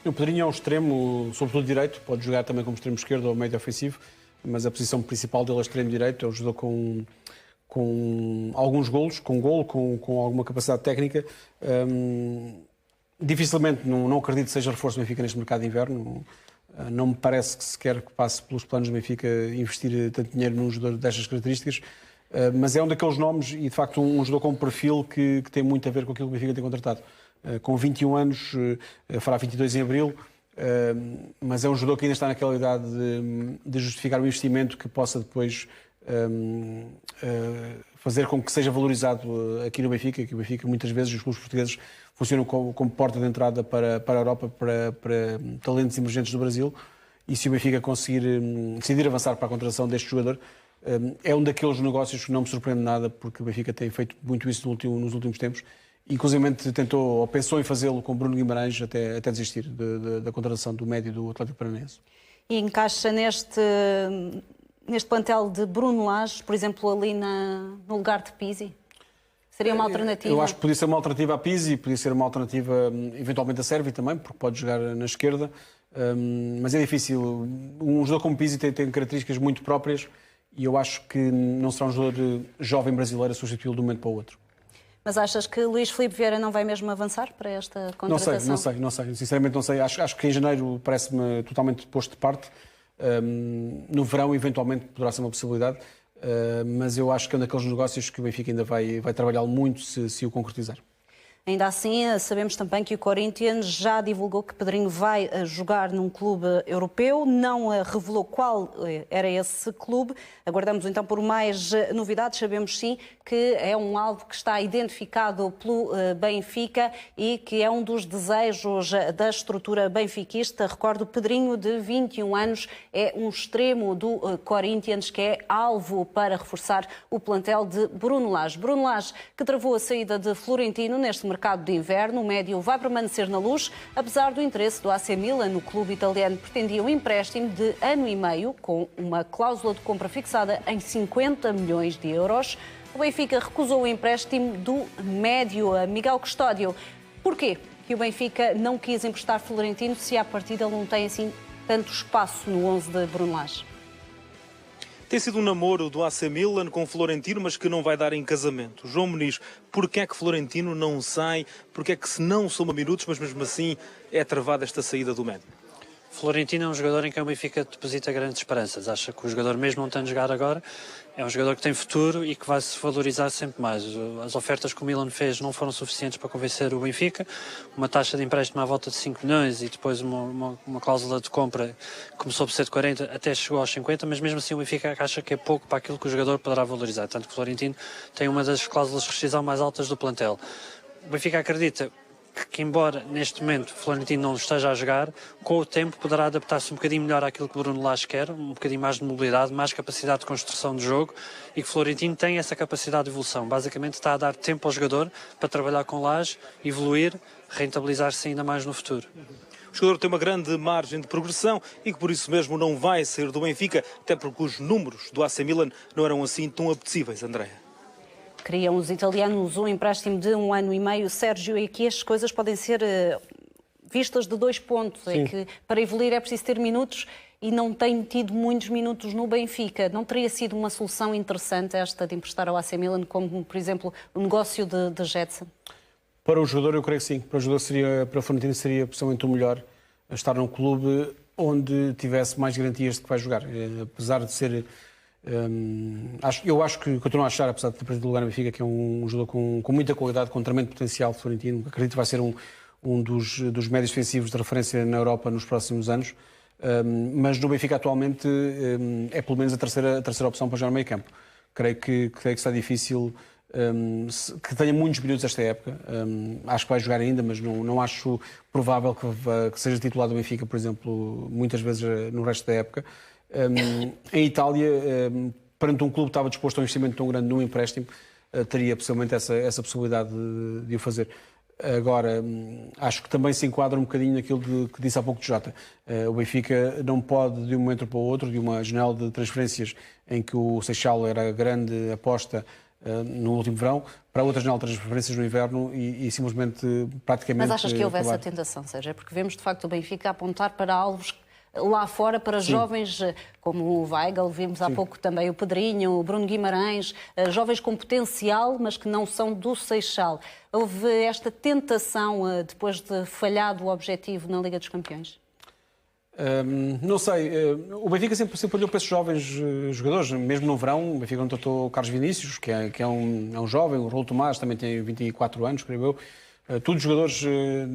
O Pedrinho é um extremo, sobretudo direito, pode jogar também como extremo esquerdo ou médio ofensivo, mas a posição principal dele é extremo direito. Ele jogou com alguns golos, com alguma capacidade técnica. Dificilmente, não acredito que seja reforço do Benfica neste mercado de inverno. Não me parece que sequer que passe pelos planos do Benfica investir tanto dinheiro num jogador destas características, mas é um daqueles nomes e, de facto, um jogador com um perfil que tem muito a ver com aquilo que o Benfica tem contratado. Com 21 anos, fará 22 em abril, mas é um jogador que ainda está naquela idade de justificar o investimento que possa depois fazer com que seja valorizado aqui no Benfica, que o Benfica muitas vezes os clubes portugueses funcionam como porta de entrada para a Europa, para talentos emergentes do Brasil, e se o Benfica conseguir decidir avançar para a contratação deste jogador, é um daqueles negócios que não me surpreende nada, porque o Benfica tem feito muito isso nos últimos tempos. Inclusive tentou ou pensou em fazê-lo com Bruno Guimarães até desistir da contratação do médio do Atlético Paranaense. E encaixa neste plantel de Bruno Lage, por exemplo, ali no lugar de Pizzi? Seria uma alternativa? Eu acho que podia ser uma alternativa a Pizzi, podia ser uma alternativa eventualmente a Sérvio também, porque pode jogar na esquerda, mas é difícil. Um jogador como Pizzi tem características muito próprias e eu acho que não será um jogador jovem brasileiro a substituí-lo de um momento para o outro. Mas achas que Luís Filipe Vieira não vai mesmo avançar para esta contratação? Não sei. Sinceramente não sei. Acho que em janeiro parece-me totalmente posto de parte. No verão, eventualmente, poderá ser uma possibilidade. Mas eu acho que é um daqueles negócios que o Benfica ainda vai trabalhar muito se o concretizar. Ainda assim, sabemos também que o Corinthians já divulgou que Pedrinho vai jogar num clube europeu, não revelou qual era esse clube. Aguardamos então por mais novidades. Sabemos sim que é um alvo que está identificado pelo Benfica e que é um dos desejos da estrutura benfiquista. Recordo, Pedrinho, de 21 anos, é um extremo do Corinthians que é alvo para reforçar o plantel de Bruno Lage. Bruno Lage, que travou a saída de Florentino neste mercado de inverno, o médio vai permanecer na Luz, apesar do interesse do AC Milan. No clube italiano pretendia um empréstimo de ano e meio, com uma cláusula de compra fixada em 50 milhões de euros. O Benfica recusou o empréstimo do médio a Miguel Custódio. Porquê que o Benfica não quis emprestar Florentino se à partida ele não tem assim tanto espaço no 11 de Bruno Lage? Tem sido um namoro do AC Milan com Florentino, mas que não vai dar em casamento. João Muniz, porquê é que Florentino não sai? Porquê é que se não soma minutos, mas mesmo assim é travada esta saída do médio? Florentino é um jogador em quem o Benfica deposita grandes esperanças. Acha que o jogador, mesmo não tendo de jogar agora, é um jogador que tem futuro e que vai se valorizar sempre mais. As ofertas que o Milan fez não foram suficientes para convencer o Benfica. Uma taxa de empréstimo à volta de 5 milhões e depois uma cláusula de compra que começou por ser de 40 até chegou aos 50, mas mesmo assim o Benfica acha que é pouco para aquilo que o jogador poderá valorizar. Tanto que Florentino tem uma das cláusulas de rescisão mais altas do plantel. O Benfica acredita que embora neste momento Florentino não esteja a jogar, com o tempo poderá adaptar-se um bocadinho melhor àquilo que Bruno Lage quer, um bocadinho mais de mobilidade, mais capacidade de construção de jogo, e que Florentino tem essa capacidade de evolução. Basicamente está a dar tempo ao jogador para trabalhar com Lage, evoluir, rentabilizar-se ainda mais no futuro. O jogador tem uma grande margem de progressão e que por isso mesmo não vai sair do Benfica, até porque os números do AC Milan não eram assim tão apetecíveis, Andréa. Queriam os italianos um empréstimo de 1 ano e meio, Sérgio, e aqui as coisas podem ser vistas de 2 pontos. Sim. É que para evoluir é preciso ter minutos e não tem tido muitos minutos no Benfica. Não teria sido uma solução interessante esta de emprestar ao AC Milan, como, por exemplo, o negócio de Jetson? Para o jogador, eu creio que sim. Para o Florentino seria possivelmente o melhor estar num clube onde tivesse mais garantias de que vai jogar. Apesar de ser Eu acho que continuo a achar, apesar de ter perdido o lugar no Benfica, que é um jogador com muita qualidade, com tremendo potencial, Florentino. Acredito que vai ser um dos médios defensivos de referência na Europa nos próximos anos. Mas no Benfica atualmente é pelo menos a terceira opção para jogar no meio campo. Creio que está difícil que tenha muitos minutos esta época. Acho que vai jogar ainda, mas não acho provável que seja titular do Benfica, por exemplo, muitas vezes no resto da época. Em Itália, perante um clube que estava disposto a um investimento tão grande num empréstimo, teria possivelmente essa possibilidade de o fazer. Agora, acho que também se enquadra um bocadinho naquilo que disse há pouco de Jota. O Benfica não pode, de um momento para o outro, de uma janela de transferências em que o Seixal era a grande aposta no último verão, para outra janela de transferências no inverno e simplesmente praticamente... Mas achas que houve essa tentação, Sérgio? Porque vemos de facto o Benfica apontar para alvos lá fora, para jovens como o Weigl, vimos há pouco também o Pedrinho, o Bruno Guimarães, jovens com potencial, mas que não são do Seixal. Houve esta tentação depois de falhado o objetivo na Liga dos Campeões? Não sei. O Benfica sempre olhou para esses jovens jogadores. Mesmo no verão, o Benfica contratou o Carlos Vinícius, que é um jovem, o Raul Tomás também tem 24 anos, creio eu. Todos jogadores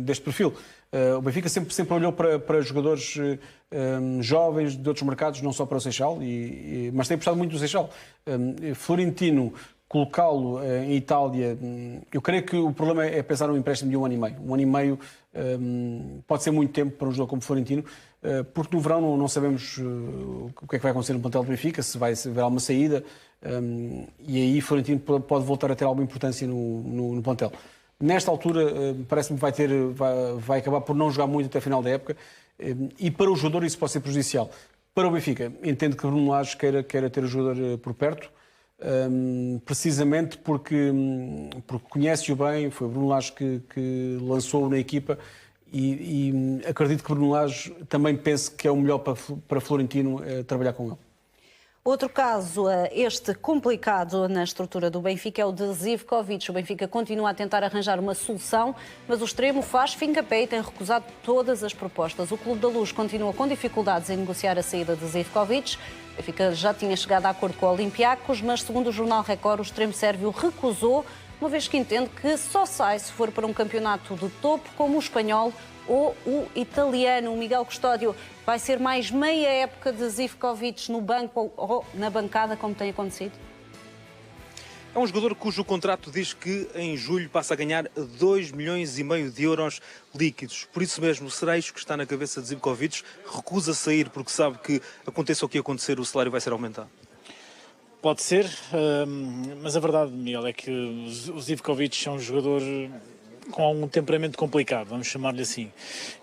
deste perfil. O Benfica sempre olhou para jogadores jovens de outros mercados, não só para o Seixal, mas tem apostado muito no Seixal. Florentino, colocá-lo em Itália, eu creio que o problema é pensar num empréstimo de 1 ano e meio. 1 ano e meio pode ser muito tempo para um jogador como Florentino, porque no verão não sabemos o que é que vai acontecer no plantel do Benfica, se vai haver alguma saída, e aí Florentino pode voltar a ter alguma importância no plantel. Nesta altura, parece-me que vai acabar por não jogar muito até a final da época, e para o jogador isso pode ser prejudicial. Para o Benfica, entendo que Bruno Lage queira ter o jogador por perto, precisamente porque conhece-o bem, foi o Bruno Lage que lançou-o na equipa, e acredito que Bruno Lage também pense que é o melhor para Florentino trabalhar com ele. Outro caso, este complicado na estrutura do Benfica, é o de Zivkovic. O Benfica continua a tentar arranjar uma solução, mas o extremo faz fim-capé e tem recusado todas as propostas. O Clube da Luz continua com dificuldades em negociar a saída de Zivkovic. O Benfica já tinha chegado a acordo com o Olympiacos, mas segundo o jornal Record, o extremo sérvio recusou, uma vez que entende que só sai se for para um campeonato de topo como o espanhol ou o italiano. O Miguel Custódio, vai ser mais meia época de Zivkovic no banco ou na bancada, como tem acontecido? É um jogador cujo contrato diz que em julho passa a ganhar 2,5 milhões de euros líquidos. Por isso mesmo, será isto que está na cabeça de Zivkovic? Recusa sair porque sabe que aconteça o que acontecer, o salário vai ser aumentado? Pode ser, mas a verdade, Miguel, é que o Zivkovic é um jogador com um temperamento complicado, vamos chamar-lhe assim.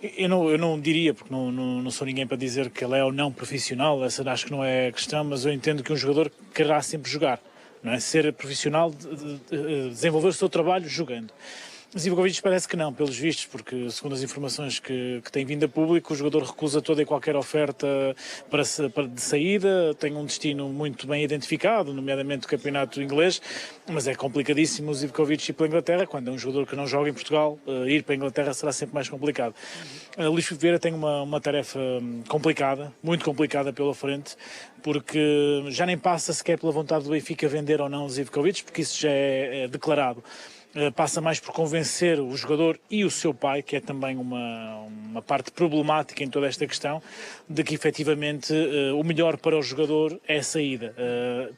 Eu não diria, porque não sou ninguém para dizer que ele é ou não profissional, essa acho que não é a questão, mas eu entendo que um jogador quererá sempre jogar, não é? Ser profissional, desenvolver o seu trabalho jogando. Zivkovic parece que não, pelos vistos, porque segundo as informações que têm vindo a público, o jogador recusa toda e qualquer oferta de saída, tem um destino muito bem identificado, nomeadamente o campeonato inglês, mas é complicadíssimo o Zivkovic ir para a Inglaterra. Quando é um jogador que não joga em Portugal, ir para a Inglaterra será sempre mais complicado. Luís Filipe Vieira tem uma tarefa complicada, muito complicada pela frente, porque já nem passa sequer pela vontade do Benfica vender ou não o Zivkovic, porque isso já é declarado. Passa mais por convencer o jogador e o seu pai, que é também uma parte problemática em toda esta questão, de que efetivamente o melhor para o jogador é a saída,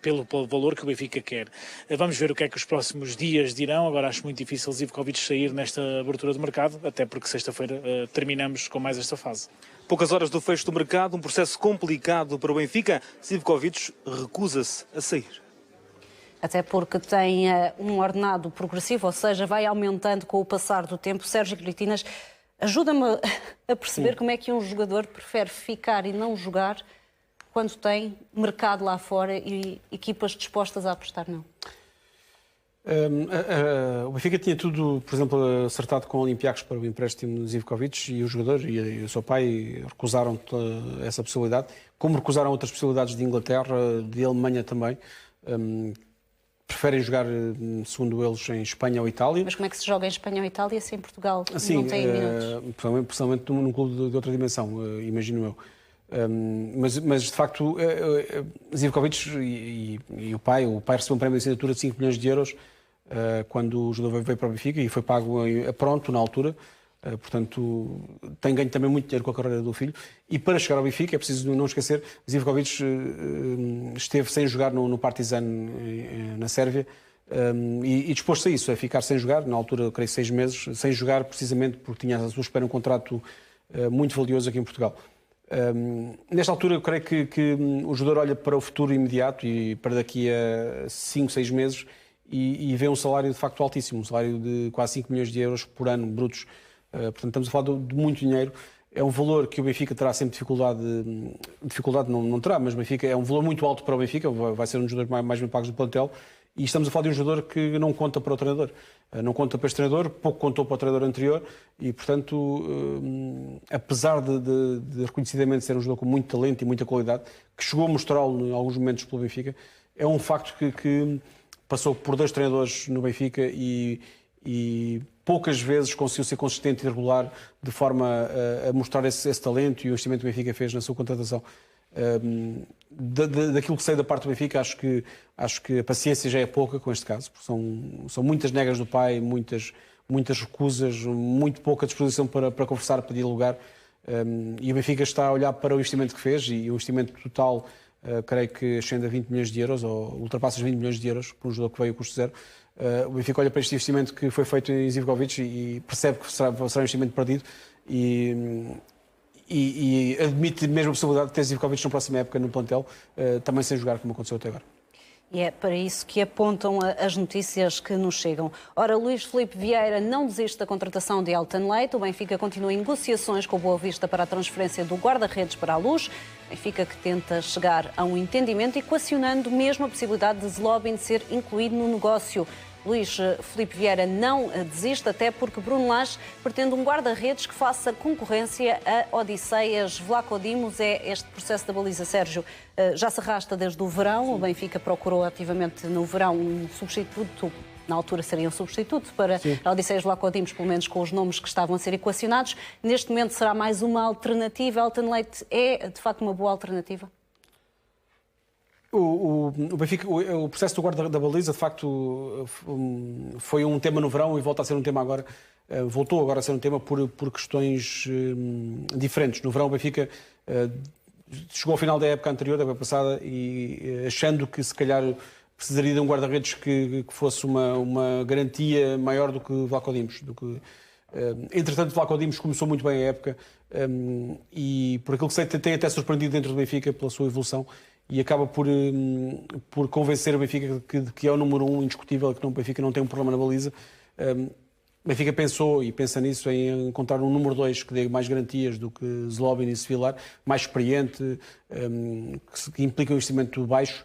pelo valor que o Benfica quer. Vamos ver o que é que os próximos dias dirão. Agora acho muito difícil Zivkovic sair nesta abertura de mercado, até porque sexta-feira terminamos com mais esta fase. Poucas horas do fecho do mercado, um processo complicado para o Benfica. Zivkovic recusa-se a sair. Até porque tem um ordenado progressivo, ou seja, vai aumentando com o passar do tempo. Sérgio Critinas, ajuda-me a perceber como é que um jogador prefere ficar e não jogar quando tem mercado lá fora e equipas dispostas a apostar não. O Benfica tinha tudo, por exemplo, acertado com o Olympiacos para o empréstimo de Zivkovic, e o jogador e o seu pai recusaram essa possibilidade, como recusaram outras possibilidades de Inglaterra, de Alemanha também. Preferem jogar, segundo eles, em Espanha ou Itália. Mas como é que se joga em Espanha ou Itália se em Portugal não tem minutos? Personalmente num clube de outra dimensão, imagino eu. Mas de facto, Zivkovic e o pai recebeu um prémio de assinatura de 5 milhões de euros quando o jogador veio para o Benfica e foi pago pronto na altura. Portanto, tem ganho também muito dinheiro com a carreira do filho. E para chegar ao Benfica, é preciso não esquecer, Zivkovic esteve sem jogar no Partizan na Sérvia e disposto a isso, a ficar sem jogar, na altura, creio, 6 meses, sem jogar precisamente porque tinha à sua espera um contrato muito valioso aqui em Portugal. Nesta altura, eu creio que o jogador olha para o futuro imediato e para daqui a 5, 6 meses e vê um salário de facto altíssimo, um salário de quase 5 milhões de euros por ano, brutos. Portanto, estamos a falar de muito dinheiro. É um valor que o Benfica terá sempre dificuldade não terá, mas o Benfica é um valor muito alto para o Benfica, vai ser um dos jogadores mais bem pagos do plantel, e estamos a falar de um jogador que não conta para o treinador. Não conta para este treinador, pouco contou para o treinador anterior, e portanto, apesar de reconhecidamente ser um jogador com muito talento e muita qualidade, que chegou a mostrá-lo em alguns momentos pelo Benfica, é um facto que passou por 2 treinadores no Benfica e poucas vezes conseguiu ser consistente e regular de forma a mostrar esse talento e o investimento que o Benfica fez na sua contratação. Daquilo que sei da parte do Benfica, acho que a paciência já é pouca com este caso, porque são muitas negras do pai, muitas recusas, muito pouca disposição para conversar, para dialogar, e o Benfica está a olhar para o investimento que fez e o investimento total, creio que ascende a 20 milhões de euros, ou ultrapassa os 20 milhões de euros por um jogador que veio a custo zero. O Benfica olha para este investimento que foi feito em Zivkovic e percebe que será um investimento perdido e admite mesmo a possibilidade de ter Zivkovic na próxima época no plantel, também sem jogar, como aconteceu até agora. E é para isso que apontam as notícias que nos chegam. Ora, Luís Filipe Vieira não desiste da contratação de Elton Leite. O Benfica continua em negociações com o Boa Vista para a transferência do guarda-redes para a Luz. O Benfica que tenta chegar a um entendimento, equacionando mesmo a possibilidade de Zlobin ser incluído no negócio. Luís Filipe Vieira não desiste, até porque Bruno Lage pretende um guarda-redes que faça concorrência a Odisseias Vlaco Dimos. É este processo da baliza, Sérgio, já se arrasta desde o verão. Sim. O Benfica procurou ativamente no verão um substituto, na altura seria um substituto para a Odisseias Vlaco Dimos, pelo menos com os nomes que estavam a ser equacionados. Neste momento será mais uma alternativa. Elton Leite é de facto uma boa alternativa? O Benfica, o processo do guarda da baliza, de facto, foi um tema no verão e volta a ser um tema agora. Voltou agora a ser um tema por questões diferentes. No verão, o Benfica chegou ao final da época anterior, da época passada, e achando que se calhar precisaria de um guarda-redes que fosse uma garantia maior do que Vlaco Dimos. Entretanto, Vlaco Dimos começou muito bem a época e, por aquilo que sei, tem até surpreendido dentro do Benfica pela sua evolução. E acaba por convencer o Benfica que é o número 1 indiscutível, que o Benfica não tem um problema na baliza. O Benfica pensou e pensa nisso em encontrar um número 2 que dê mais garantias do que Zlobin e Sevilar, mais experiente, que implica um investimento baixo.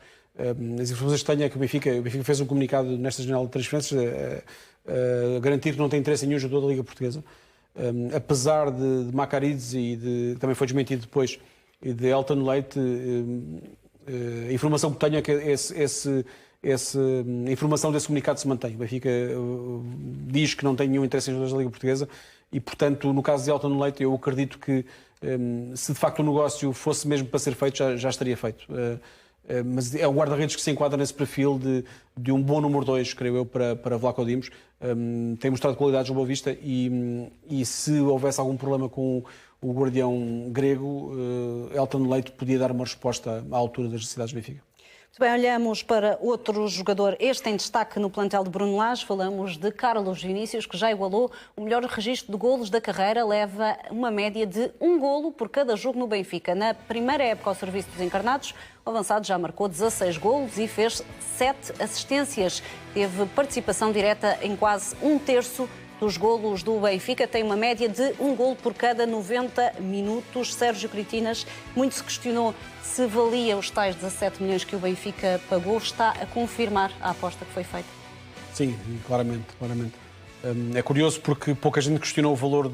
As informações que tenho é que o Benfica fez um comunicado nesta janela de transferências a garantir que não tem interesse em nenhum jogador da Liga Portuguesa. Apesar de Macarides e também foi desmentido depois, e de Elton Leite, a informação que tenho é que essa informação desse comunicado se mantém. O Benfica diz que não tem nenhum interesse em jogadores da Liga Portuguesa e, portanto, no caso de Elton Leite, eu acredito que se de facto o negócio fosse mesmo para ser feito, já estaria feito. Mas é um guarda-redes que se enquadra nesse perfil de um bom número 2, creio eu, para Vlaco Dimos. Tem mostrado qualidades no Boa Vista e se houvesse algum problema com o guardião grego, Elton Leite podia dar uma resposta à altura das necessidades do Benfica. Muito bem, olhamos para outro jogador, este em destaque no plantel de Bruno Lage. Falamos de Carlos Vinícius, que já igualou o melhor registro de golos da carreira, leva uma média de 1 golo por cada jogo no Benfica. Na primeira época ao serviço dos encarnados, o avançado já marcou 16 golos e fez 7 assistências. Teve participação direta em quase 1/3 dos golos do Benfica, tem uma média de 1 golo por cada 90 minutos. Sérgio Critinas, muito se questionou se valia os tais 17 milhões que o Benfica pagou. Está a confirmar a aposta que foi feita? Sim, claramente. É curioso porque pouca gente questionou o valor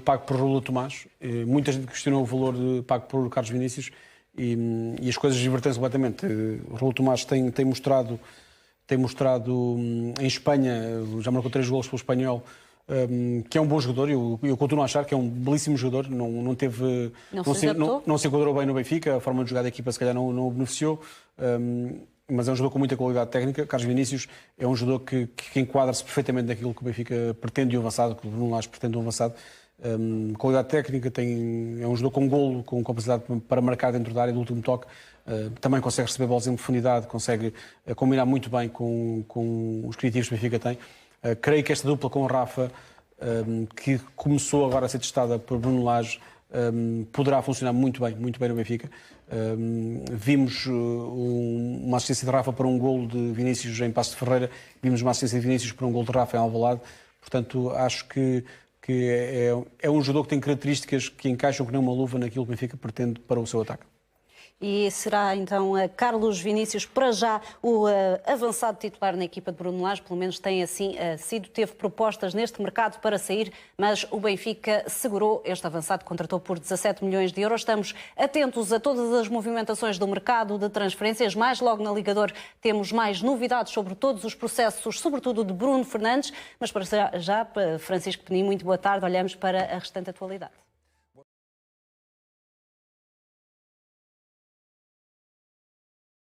pago por Raul Tomás, muita gente questionou o valor pago por Carlos Vinícius e as coisas invertem-se completamente. O Raul Tomás tem mostrado em Espanha, já marcou 3 golos pelo Espanhol, que é um bom jogador, eu continuo a achar que é um belíssimo jogador, não se enquadrou bem no Benfica, a forma de jogar da equipa se calhar não o beneficiou, mas é um jogador com muita qualidade técnica. Carlos Vinícius é um jogador que enquadra-se perfeitamente naquilo que o Benfica pretende de um avançado, que o Bruno Lage pretende de um avançado. Qualidade técnica, é um jogador com golo, com capacidade para marcar dentro da área do último toque, também consegue receber bolas em profundidade, consegue combinar muito bem com os criativos que o Benfica tem. Creio que esta dupla com o Rafa, que começou agora a ser testada por Bruno Lage, poderá funcionar muito bem no Benfica. Vimos uma assistência de Rafa para um golo de Vinícius em Paços de Ferreira, vimos uma assistência de Vinícius para um golo de Rafa em Alvalade. Portanto, acho que é um jogador que tem características que encaixam que nem uma luva naquilo que o Benfica pretende para o seu ataque. E será então Carlos Vinícius, para já, o avançado titular na equipa de Bruno Lage, pelo menos tem assim sido, teve propostas neste mercado para sair, mas o Benfica segurou este avançado, contratou por 17 milhões de euros. Estamos atentos a todas as movimentações do mercado de transferências, mais logo na Ligador temos mais novidades sobre todos os processos, sobretudo de Bruno Fernandes, mas para já, Francisco Penin, muito boa tarde, olhamos para a restante atualidade.